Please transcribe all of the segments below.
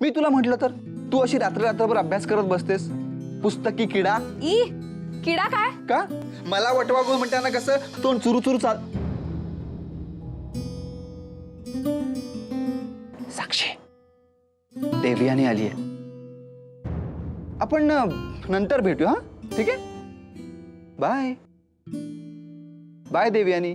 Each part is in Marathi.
मी तुला म्हटलं तर तू अशी रात्रभर अभ्यास करत बसतेस, पुस्तकी किडा. ई किडा काय? का मला वटवा गो म्हणताना कसं तोंड चुरू चुरू चाल. साक्षी, देवयानी आली आहे. आपण नंतर भेटू. हा ठीक आहे. Bye bye Devyani.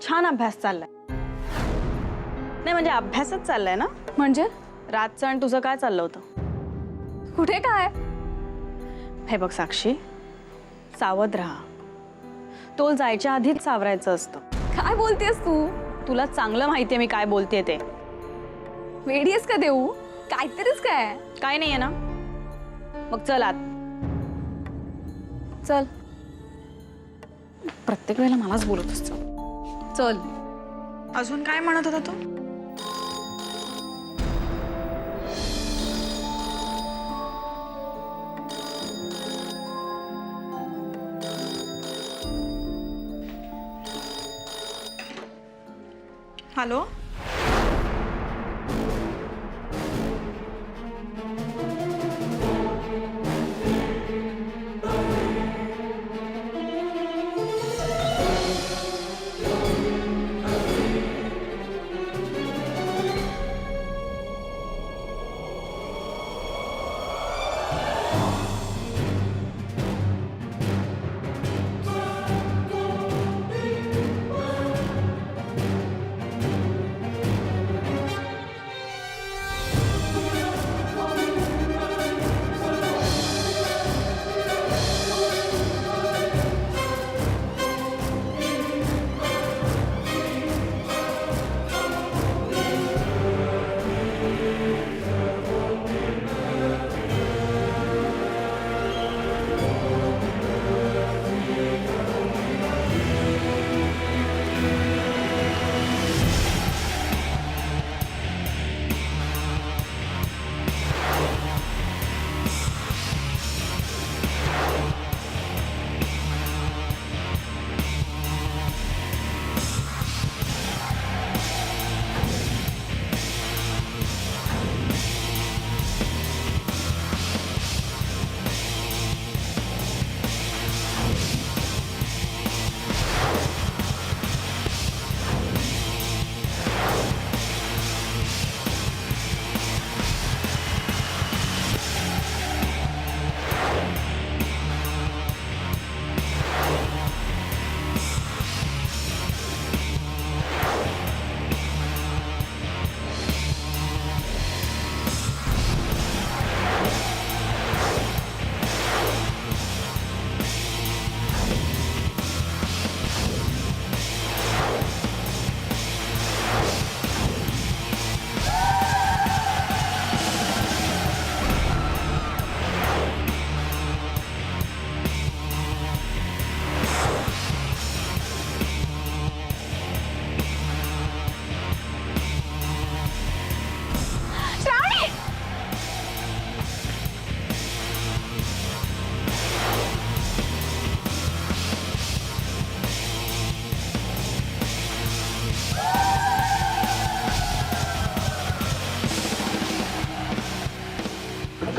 छान अभ्यास चाललाय. नाही म्हणजे अभ्यासच चाललाय ना. म्हणजे रातचं आणि तुझं काय चाललं होतं? कुठे काय? हे बघ साक्षी, सावध राहा. तोल जायच्या आधीच सावरायचं असतं. काय बोलतेस तू? तुला चांगलं माहितीये मी काय बोलतेय ते. वेडीस का देऊ? काहीतरीच काय? काय नाहीये ना. मग चल आत. चल प्रत्येक वेळेला मलाच बोलत असतो. चल. अजून काय म्हणत होता तू? Hello.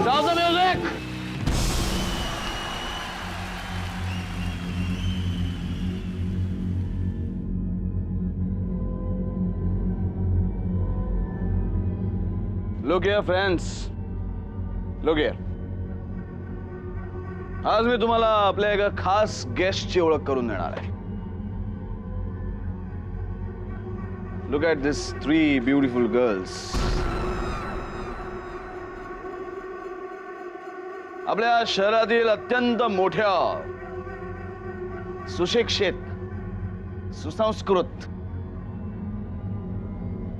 Stop the music! Look here, friends. Look here. आज मी तुम्हाला आपल्या एका खास गेस्टची ओळख करून देणार आहे. Look at these 3 beautiful girls. आपल्या शहरातील अत्यंत मोठ्या, सुशिक्षित, सुसंस्कृत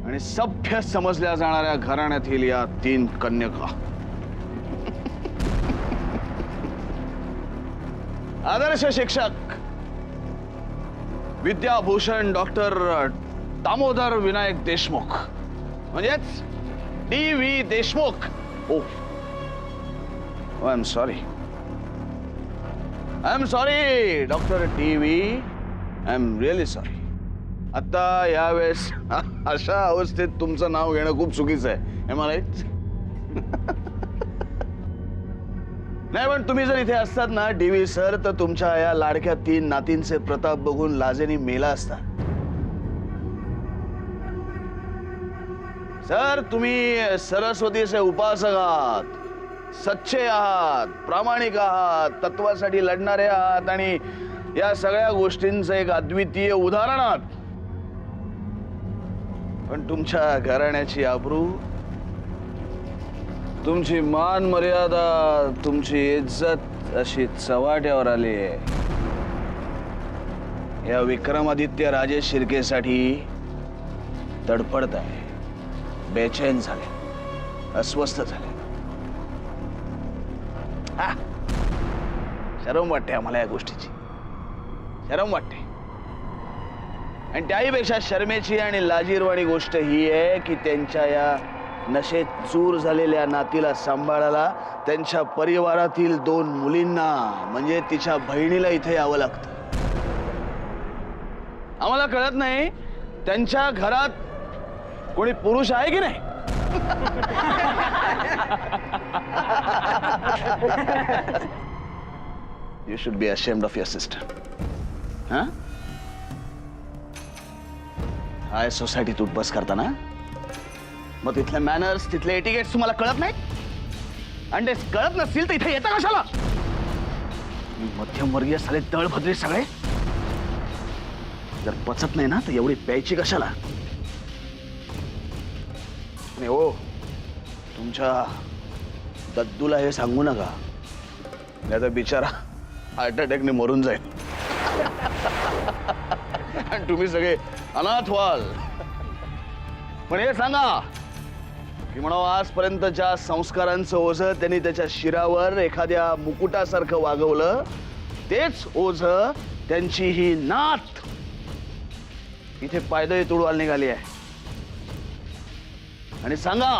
आणि सभ्य समजल्या जाणाऱ्या घराण्यातील या 3 कन्यका. आदर्श शिक्षक विद्याभूषण डॉक्टर दामोदर विनायक देशमुख म्हणजेच D V. Deshmukh. Oh I am sorry. Doctor D V. I am really sorry. आता यावेळेस अशा अवस्थेत तुमचं नाव घेणं खूप चुकीचं आहे. Am I right? नाही, पण तुम्ही जर इथे असतात ना डी.व्ही. सर, तर तुमच्या या लाडक्या 3 नातींचे प्रताप बघून लाजेने मेला असता. सर, तुम्ही सरस्वतीचे उपासक आहात, सच्चे आहात, प्रामाणिक आहात, तत्वासाठी लढणारे आहात आणि या सगळ्या गोष्टींचं एक अद्वितीय उदाहरण आहात. पण तुमच्या घराण्याची आबरू, तुमची मान मर्यादा, तुमची इज्जत अशी चव्हाट्यावर आली आहे. या विक्रमादित्य राजे शिर्केसाठी तडफडत आहे, बेचैन झाले, अस्वस्थ झाले. शरम वाटते आम्हाला या गोष्टीची, शरम वाटते. आणि त्याहीपेक्षा शरमेची आणि लाजीरवाणी गोष्ट ही आहे की त्यांच्या या नशेत चूर झालेल्या नातीला सांभाळायला त्यांच्या परिवारातील 2 मुलींना म्हणजे तिच्या बहिणीला इथे यावं लागतं. आम्हाला कळत नाही त्यांच्या घरात कोणी पुरुष आहे की नाही. You should be ashamed of your sister. Huh? हाय सोसायटीत उठबस करताना मग तिथले मॅनर्स, तिथले एटिकेट्स तुम्हाला कळत नाही? आणि ते कळत नसतील तर इथे येता कशाला? मध्यमवर्गीय साले तळभद्रे सगळे. जर पचत नाही ना तर एवढी प्यायची कशाला? आणि हो, तुमच्या दद्दूला हे सांगू नका, नाही तर बिचारा हार्ट अटॅकने मरून जाईल आणि तुम्ही सगळे अनाथ व्हाल. पण हे सांगा की म्हणा आजपर्यंत ज्या संस्कारांचं ओझं त्यांनी त्याच्या शिरावर एखाद्या मुकुटासारखं वागवलं, तेच ओझं त्यांची ही नात इथे पायदळी तुडवायला निघाली आहे. आणि सांगा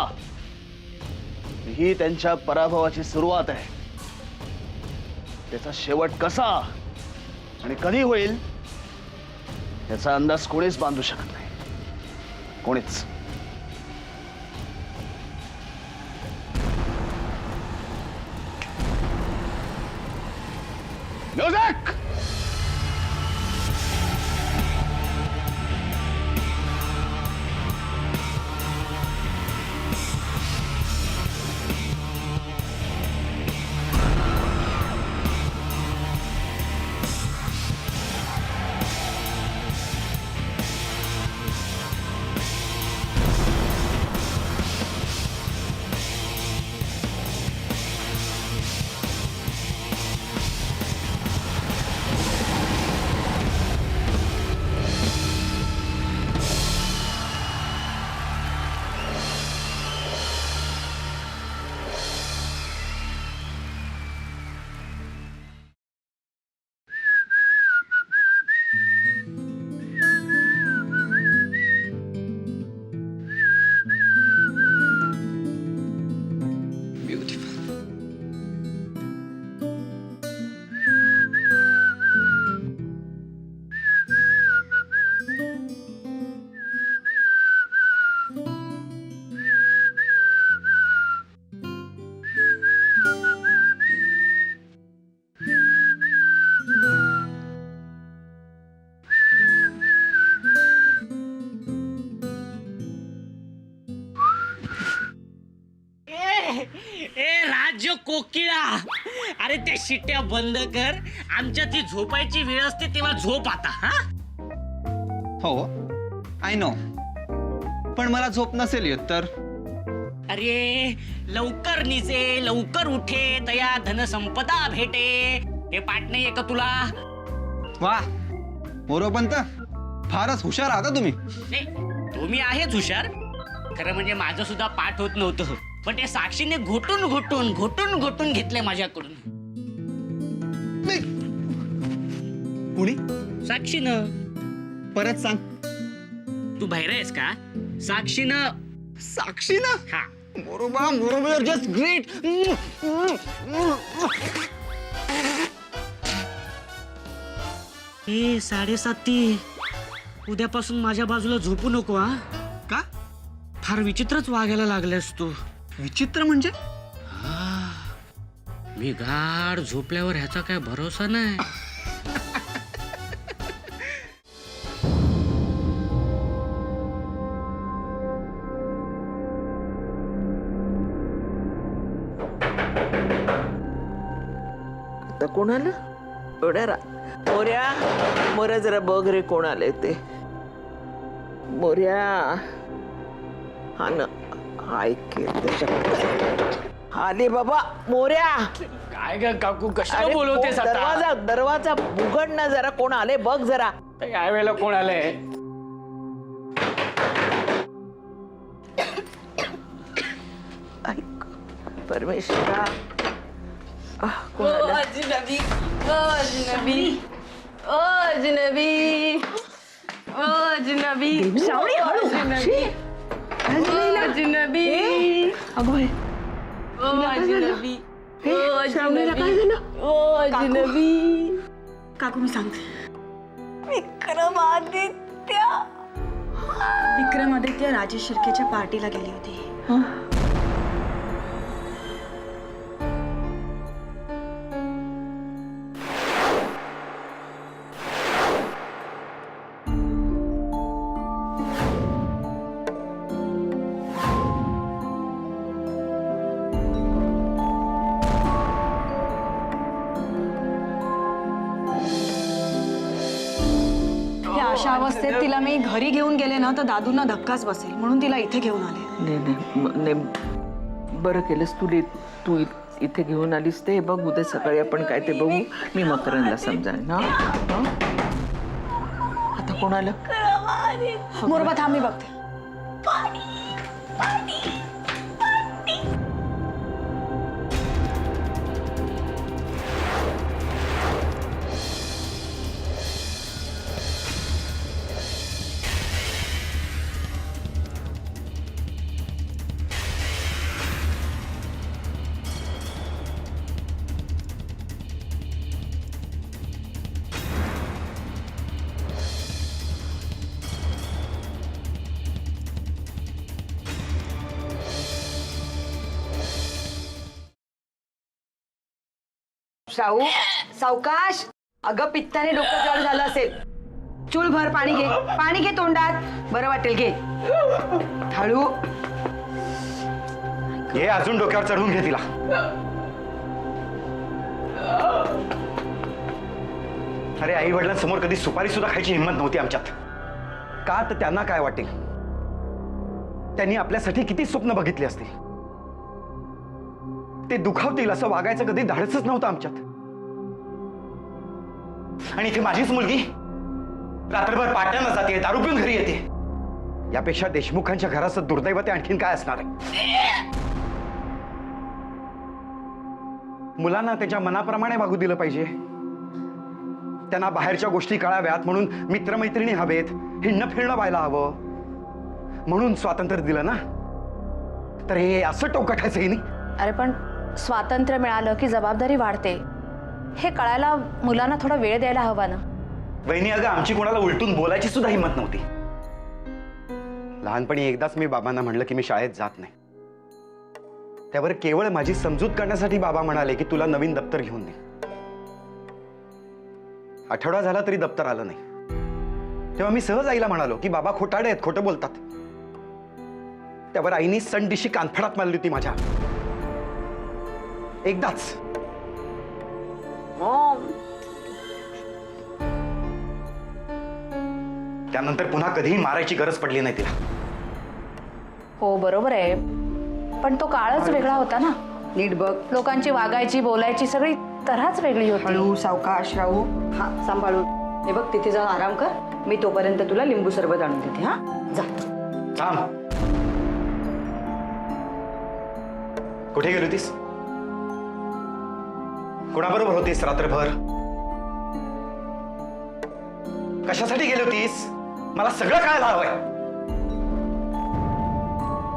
ही त्यांच्या पराभवाची सुरुवात आहे. त्याचा शेवट कसा आणि कधी होईल याचा अंदाज कोणीच बांधू शकत नाही, कोणीच. म्युझिक. राज्य कोकिळा, अरे त्या शिट्ट्या बंद कर. आमच्या ती झोपायची वेळ असते तेव्हा झोप आता. हा हो, आय नो, पण मला झोप नसेल येत तर. अरे लवकर निजे, लवकर उठे, तया धनसंपदा भेटे. हे पाठ नाहीये का तुला? वा मोरोपंत, फारच हुशार आहात तुम्ही. नाही, तुम्ही आहेच हुशार. खरं म्हणजे माझं सुद्धा पाठ होत नव्हतं, पण ते साक्षीने घोटून घोटून घेतलंय माझ्याकडून. कुणी? साक्षीनं. परत सांग. तू बाहेर आहेस का? साक्षीनं. साक्षी ना? हा. Moroba just great. ए 7:30. उद्यापासून माझ्या बाजूला झोपू नको हा. का? फार विचित्रच वागायला लागलेस तू. विचित्र म्हणजे? मी गाढ झोपल्यावर ह्याचा काय भरोसा नाही. आता कोण आलं? एवढ्या मोर्या मोर्या जरा बघ रे कोण आले ते. मोर्या हा न ऐक आले बाबा मोर्या. काय ग काकू कशाला अरे, बोलवतेस आता? दरवाजा दरवाजा उघड ना जरा कोण आले बघ जरा. या वेळेला कोण आलंय? ऐक परमेश्वरा कोण आलं? अजनबी अजनबी अजनबी अजनबी सावळी हळू. शी. काय झालं हिला? अजनबी अगं बाई, अजनबी श्रावणीला काय झालं? अजनबी. काकू मी सांगते. विक्रमादित्य विक्रमादित्य राजेश शिर्केच्या पार्टीला गेली होती. अशा अवस्थेत तिला मी घरी घेऊन गेले ना तर दादूंना धक्काच बसेल म्हणून तिला इथे घेऊन आले. नाही बरं केलंस तू इथे घेऊन आलीस ते बघ. उद्या सकाळी आपण काय ते बघू. मी मकरंदला समजायन. हा आता कोण आलं? मोरोबा थांब मी बघते. शाहू सावकाश. अगं पित्ताने डोकं जड झालं असेल. चूल भर पाणी घे. पाणी घे तोंडात. बरं वाटेल घे. हळू. हे अजून डोक्यावर चढवून घे तिला. अरे आई वडिलांसमोर कधी सुपारी सुद्धा खायची हिंमत नव्हती आमच्यात. का तर त्यांना काय वाटेल? त्यांनी आपल्यासाठी किती स्वप्न बघितली असतील. ते दुखावतील असं वागायचं कधी धाडसच नव्हतं आमच्यात. आणि इथे माझीच मुलगी रात्रभर पाट्यानं जाते, दारू पिऊन घरी येते. यापेक्षा देशमुखांच्या घराचं दुर्दैव ते आणखीन काय असणार आहे? मुलांना त्याच्या मनाप्रमाणे वागू दिलं पाहिजे. त्यांना बाहेरच्या गोष्टी कळाव्यात म्हणून मित्रमैत्रिणी हवेत, हिंडणं फिरणं व्हायला हवं म्हणून स्वातंत्र्य दिलं ना. तर हे असं टोकाटायचं नाही. अरे पण स्वातंत्र्य मिळालं की जबाबदारी वाढते हे कळायला मुलांना थोडा वेळ द्यायला हवा ना. वहिनी अगं आमची कोणाला उलटून बोलायची सुद्धा हिंमत नव्हती. लहानपणी एकदाच मी बाबांना म्हणलं की मी शाळेत जात नाही. त्यावर केवळ माझी समजूत करण्यासाठी बाबा म्हणाले की तुला नवीन दप्तर घेऊन दे. आठवडा झाला तरी दप्तर आलं नाही. तेव्हा मी सहज आईला म्हणालो की बाबा खोटाडे आहेत, खोटं बोलतात. त्यावर आईनी संडिशी कानफडात मारली होती माझ्या. एकदाच. त्यानंतर पुन्हा कधीही मारायची गरज पडली नाही तिला. हो बरोबर आहे पण तो काळच वेगळा होता ना. नीट बघ. लोकांची वागायची बोलायची सगळी तऱ्हाच वेगळी होती. हळू सावकाश राहू. हा सांभाळू. हे बघ तिथे जाऊन आराम कर. मी तोपर्यंत तुला लिंबू सरबत आणून देते. हा जा. थांब. कुठे गेली होतीस? कोणाबरोबर होतीस रात्रभर? कशासाठी गेली होतीस? मला सगळं कळायला हवंय.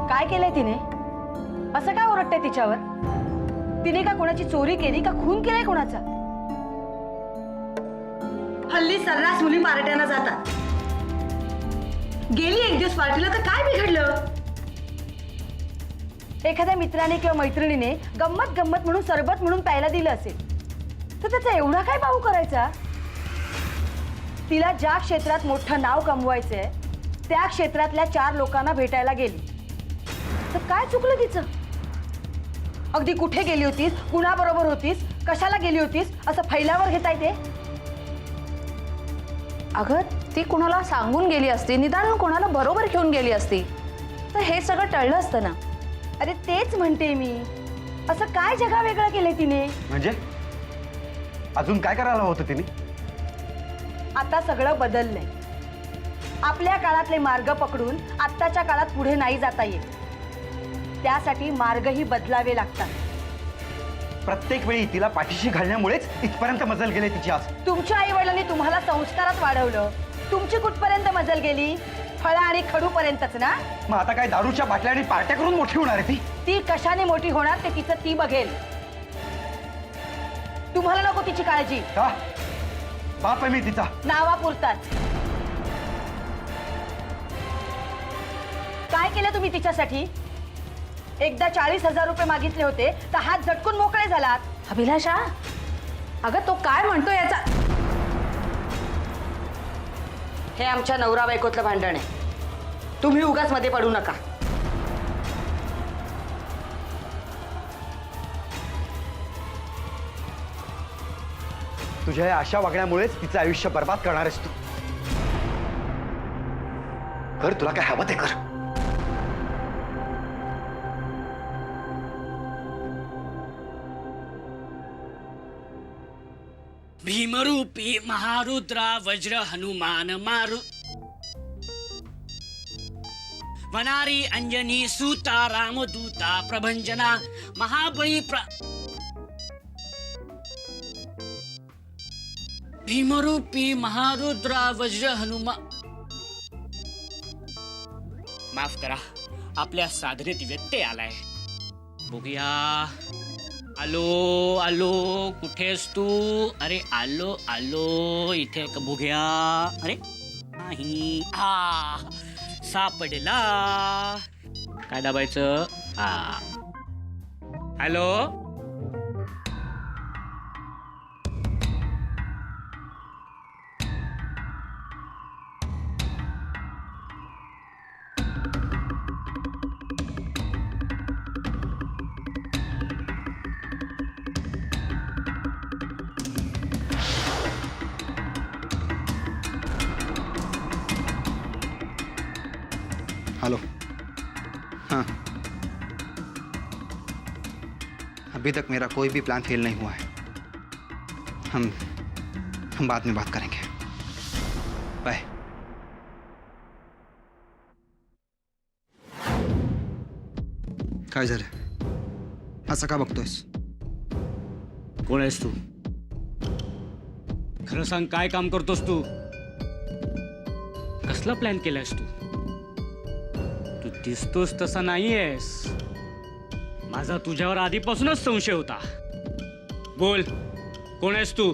काय केलंय तिने? असं काय ओरडते तिच्यावर? तिने का कोणाची चोरी केली का खून केलाय कोणाचा? हल्ली सर्रास मुली पार्ट्यांना जातात. गेली एक दिवस पार्टीला तर काय बिघडलं? एखाद्या मित्राने किंवा मैत्रिणीने गंमत गंमत म्हणून सरबत म्हणून प्यायला दिलं असेल तर त्याचा एवढा काय बाऊ करायचा? तिला ज्या क्षेत्रात मोठं नाव कमवायचंय त्या क्षेत्रातल्या 4 लोकांना भेटायला गेली तर काय चुकलं तिचं? अगदी कुठे गेली होतीस, कुणाबरोबर होतीस, कशाला गेली होतीस असं फैलावर घेता येते? अगं ती कुणाला सांगून गेली असती, निदान कोणाला बरोबर घेऊन गेली असती तर हे सगळं टळलं असतं ना. अरे तेच म्हणते मी. असं काय जगा वेगळं केलंय तिने? म्हणजे अजून काय करायला होतं तिने? आता सगळं बदललंय. आपल्या काळातले मार्ग पकडून आत्ताच्या काळात पुढे नाही जाता येत. त्यासाठी मार्गही बदलावे लागतात. प्रत्येक वेळी तिला पाठीशी घालण्यामुळेच इथपर्यंत मजल गेले तिची आज. तुमच्या आई वडिलांनी तुम्हाला संस्कारात वाढवलं. तुमची कुठपर्यंत मजल गेली? फळा आणि खडू पर्यंतच ना? मग आता काय दारूच्या बाटल्या आणि पार्ट्या करून मोठी होणार आहे ती? ती कशाने मोठी होणार ते तिचं ती बघेल. तुम्हाला नको तिची काळजी. का? बाप आहे मी तिचा. नावापुरताच. काय केलं तुम्ही तिच्यासाठी? एकदा 40,000 रुपये मागितले होते तर हात झटकून मोकळे झालात. अभिलाषा, अगं तो काय म्हणतो याचा. हे आमच्या नवरा बायकोतलं भांडण आहे. तुम्ही उगाच मध्ये पडू नका. तुझ्या या अशा वागण्यामुळेच तिचं आयुष्य बर्बाद करणार आहेस तू. कर तुला काय हवं ते कर. भीमरूपी महारुद्रा वज्र हनुमान मारु वनारी अंजनी सूता रामदूता प्रभंजना महाबळी भीमरूपी महारुद्रा वज्र हनुमा. माफ करा, आपल्या साधनेत व्यत्यय आलाय. बघूया. आलो आलो, कुठेस तू? अरे आलो आलो, इथे बघूया. अरे नाही. सापडला. काय दाबायचं? हॅलो. हेलो. हाँ, अभी तक मेरा कोई भी प्लान फेल नहीं हुआ है. हम बाद में बात करेंगे. बाय. काय झालं? असं का बघतोयस? कोण आहेस तू? खरं सांग, काय काम करतोस तू? कसला प्लॅन केलायस तू? तू दिसतोस तसा नाहीयेस. माझा तुझ्यावर आधीपासूनच संशय होता. बोल, कोण आहेस तू?